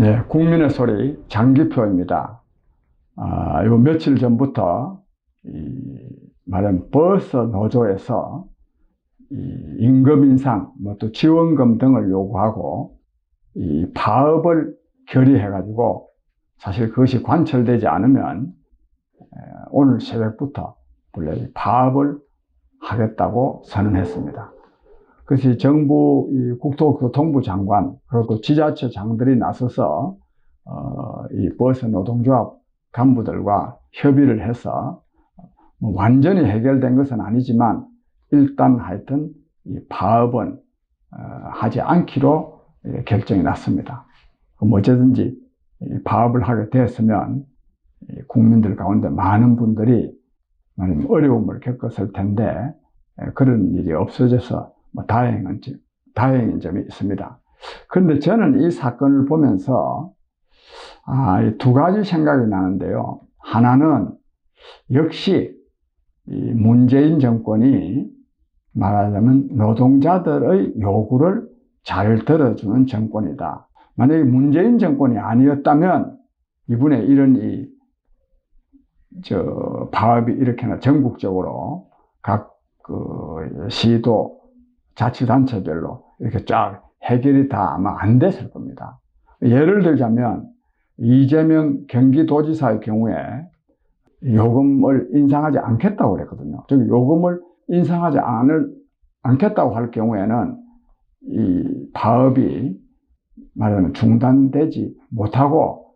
네, 국민의 소리 장기표입니다. 요 며칠 전부터 말하면 버스 노조에서 임금 인상, 또 지원금 등을 요구하고 이 파업을 결의해가지고 사실 그것이 관철되지 않으면 오늘 새벽부터 원래 파업을 하겠다고 선언했습니다. 그것이 정부 국토교통부 장관 그리고 지자체장들이 나서서 이 버스 노동조합 간부들과 협의를 해서 완전히 해결된 것은 아니지만 일단 하여튼 이 파업은 하지 않기로 결정이 났습니다. 어쨌든지 파업을 하게 되었으면 국민들 가운데 많은 분들이 어려움을 겪었을 텐데 그런 일이 없어져서 다행인 점이 있습니다. 그런데 저는 이 사건을 보면서 두 가지 생각이 나는데요. 하나는 역시 이 문재인 정권이 말하자면 노동자들의 요구를 잘 들어주는 정권이다. 만약에 문재인 정권이 아니었다면 이번에 이런 파업이 이렇게나 전국적으로 각 시도 자치단체별로 이렇게 쫙 해결이 다 아마 안 됐을 겁니다. 예를 들자면 이재명 경기도지사의 경우에 요금을 인상하지 않겠다고 그랬거든요. 즉 요금을 인상하지 않겠다고 할 경우에는 이 파업이 말하자면 중단되지 못하고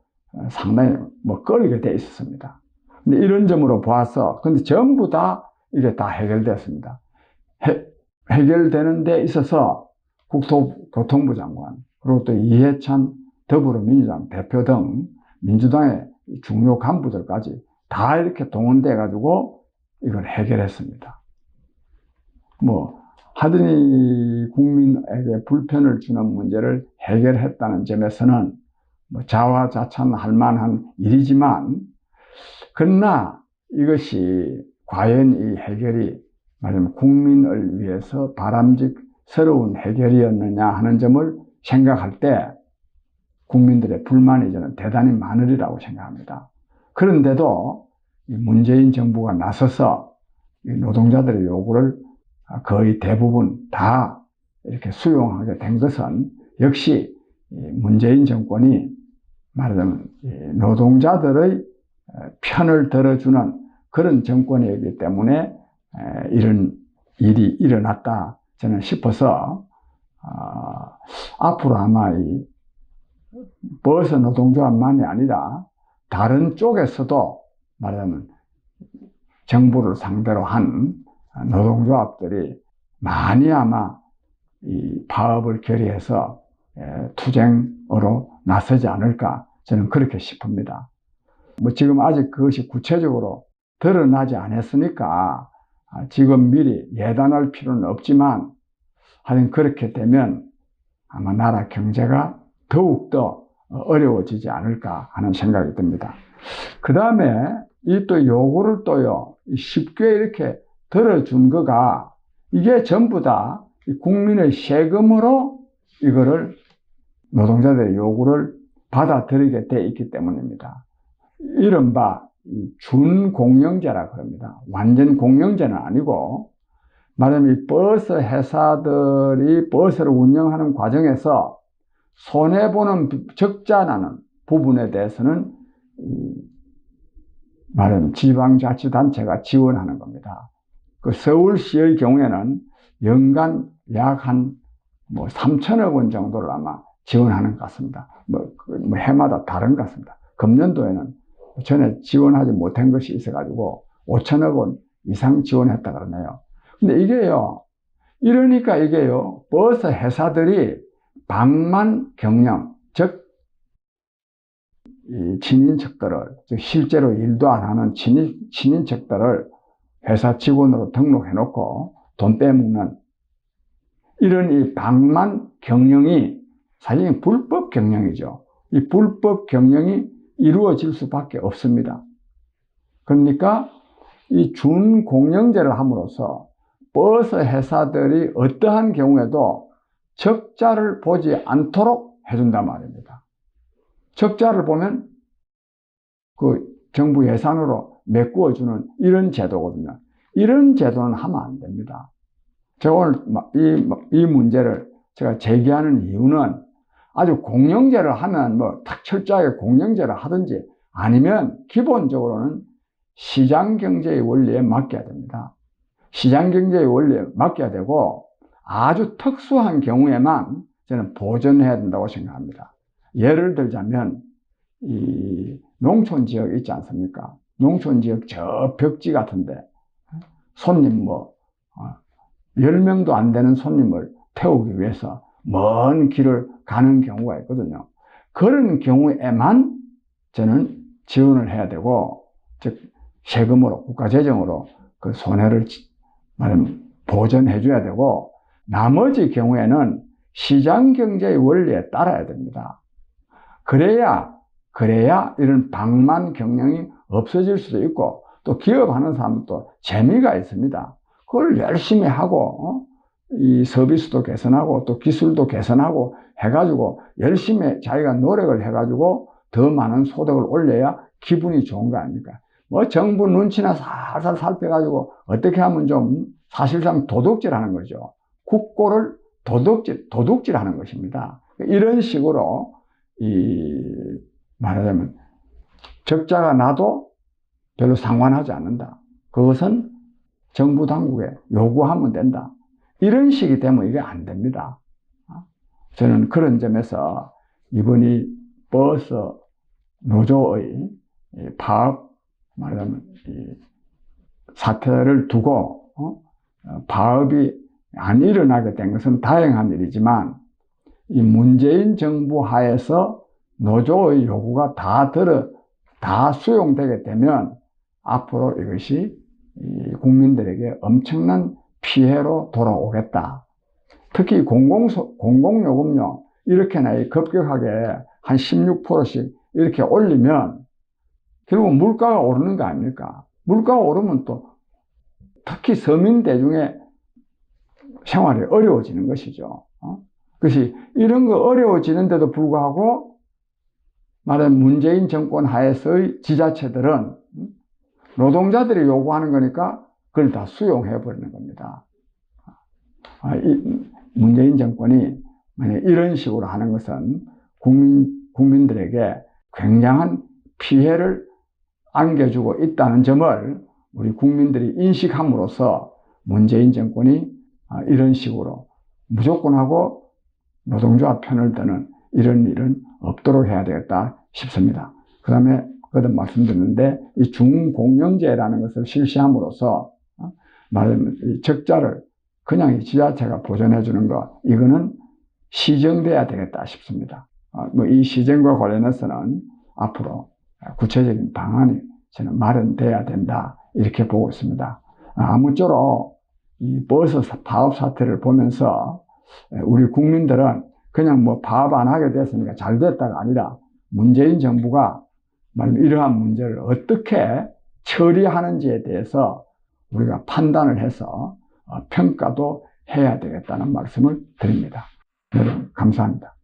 상당히 끌리게 돼 있었습니다. 근데 이런 점으로 봐서 근데 전부 다 이게 다 해결됐습니다. 해결되는 데 있어서 국토교통부 장관 그리고 또 이해찬 더불어민주당 대표 등 민주당의 중요 간부들까지 다 이렇게 동원돼 가지고 이걸 해결했습니다. 하더니 국민에게 불편을 주는 문제를 해결했다는 점에서는 자화자찬할 만한 일이지만 그러나 이것이 과연 이 해결이 말하자면 국민을 위해서 바람직스러운 해결이었느냐 하는 점을 생각할 때 국민들의 불만이 저는 대단히 많으리라고 생각합니다. 그런데도 문재인 정부가 나서서 노동자들의 요구를 거의 대부분 다 이렇게 수용하게 된 것은 역시 문재인 정권이 말하자면 노동자들의 편을 들어주는 그런 정권이기 때문에 이런 일이 일어났다 저는 싶어서 앞으로 아마 이 버스 노동조합만이 아니라 다른 쪽에서도 말하자면 정부를 상대로 한 노동조합들이 많이 아마 이 파업을 결의해서 투쟁으로 나서지 않을까 저는 그렇게 싶습니다. 지금 아직 그것이 구체적으로 드러나지 않았으니까 지금 미리 예단할 필요는 없지만 하여튼 그렇게 되면 아마 나라 경제가 더욱더 어려워지지 않을까 하는 생각이 듭니다. 그 다음에 이 또 요구를 또요 쉽게 이렇게 들어준 거가 이게 전부 다 국민의 세금으로 이거를 노동자들의 요구를 받아들이게 돼 있기 때문입니다. 이른바 준공영제라고 합니다. 완전 공영제는 아니고 말하자면 이 버스 회사들이 버스를 운영하는 과정에서 손해보는 적자 나는 부분에 대해서는 말하자면 지방자치단체가 지원하는 겁니다. 그 서울시의 경우에는 연간 약 한 3천억 원 정도를 아마 지원하는 것 같습니다. 해마다 다른 것 같습니다. 금년도에는 전에 지원하지 못한 것이 있어가지고 5천억 원 이상 지원했다 그러네요. 근데 이게요, 이러니까 이게요, 버스 회사들이 방만 경영, 즉, 이 친인척들을, 즉 실제로 일도 안 하는 친인척들을 회사 직원으로 등록해놓고 돈 빼먹는 이런 이 방만 경영이 사실 불법 경영이죠. 이 불법 경영이 이루어질 수밖에 없습니다. 그러니까 이 준공영제를 함으로써 버스 회사들이 어떠한 경우에도 적자를 보지 않도록 해준단 말입니다. 적자를 보면 그 정부 예산으로 메꾸어주는 이런 제도거든요. 이런 제도는 하면 안 됩니다. 제가 오늘 이 문제를 제가 제기하는 이유는 아주 공영제를 하면 뭐 딱 철저하게 공영제를 하든지 아니면 기본적으로는 시장경제의 원리에 맡겨야 됩니다. 시장경제의 원리에 맡겨야 되고 아주 특수한 경우에만 저는 보전해야 된다고 생각합니다. 예를 들자면 이 농촌지역 있지 않습니까? 농촌지역 저 벽지 같은데 손님 10명도 안 되는 손님을 태우기 위해서 먼 길을 가는 경우가 있거든요. 그런 경우에만 저는 지원을 해야 되고, 즉 세금으로, 국가재정으로 그 손해를 보전해 줘야 되고, 나머지 경우에는 시장경제의 원리에 따라야 됩니다. 그래야 이런 방만 경영이 없어질 수도 있고, 또 기업하는 사람도 재미가 있습니다. 그걸 열심히 하고 이 서비스도 개선하고 또 기술도 개선하고 해가지고 열심히 자기가 노력을 해가지고 더 많은 소득을 올려야 기분이 좋은 거 아닙니까? 뭐 정부 눈치나 살살 살펴가지고 어떻게 하면 좀 사실상 도둑질하는 거죠. 국고를 도둑질하는 것입니다. 이런 식으로 말하자면 적자가 나도 별로 상관하지 않는다. 그것은 정부 당국에 요구하면 된다. 이런 식이 되면 이게 안 됩니다. 저는 그런 점에서 이번이 버스 노조의 파업 말하자면 사태를 두고 파업이 안 일어나게 된 것은 다행한 일이지만 이 문재인 정부 하에서 노조의 요구가 다 수용되게 되면 앞으로 이것이 국민들에게 엄청난 피해로 돌아오겠다. 특히 공공요금료 이렇게나 급격하게 한 16%씩 이렇게 올리면 결국 물가가 오르는 거 아닙니까? 물가가 오르면 또 특히 서민 대중의 생활이 어려워지는 것이죠. 그것이 이런 거 어려워지는데도 불구하고 말하자면 문재인 정권 하에서의 지자체들은 노동자들이 요구하는 거니까 그걸 다 수용해 버리는 겁니다. 문재인 정권이 만약 이런 식으로 하는 것은 국민들에게 굉장한 피해를 안겨주고 있다는 점을 우리 국민들이 인식함으로써 문재인 정권이 이런 식으로 무조건 하고 노동조합 편을 드는 이런 일은 없도록 해야 되겠다 싶습니다. 그 다음에 거듭 말씀드렸는데 이 중공영제라는 것을 실시함으로써 말하자면 이 적자를 그냥 이 지자체가 보전해 주는 거 이거는 시정돼야 되겠다 싶습니다. 이 시정과 관련해서는 앞으로 구체적인 방안이 저는 마련돼야 된다 이렇게 보고 있습니다. 아무쪼록 이 버스 파업 사태를 보면서 우리 국민들은 그냥 뭐 파업 안 하게 됐으니까 잘 됐다가 아니라 문재인 정부가 이러한 문제를 어떻게 처리하는지에 대해서 우리가 판단을 해서 평가도 해야 되겠다는 말씀을 드립니다. 여러분 감사합니다.